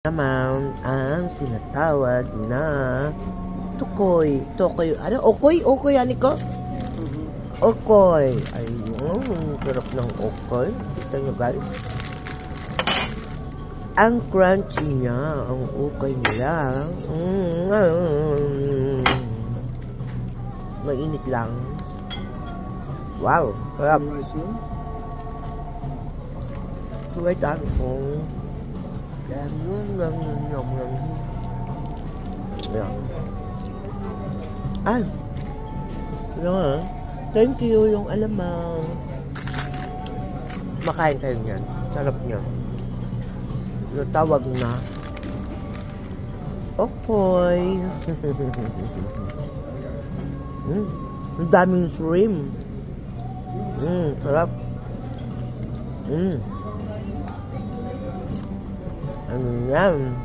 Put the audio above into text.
Naman ang tinatawag na tukoy. Tukoy. Ano? Okoy? Okoy, ano ko? Okoy. Ayun. Sarap ng okoy. Kita nyo guys. Ang crunchy niya. Ang okoy nila. Mainit lang. Wow. Sarap. Wait lang kung ay, yeah. Thank you yung alamang. Makain kayo niyan. Sarap niya. Yung tawag na okoy. Ang daming shrimp. Sarap. Ano yan?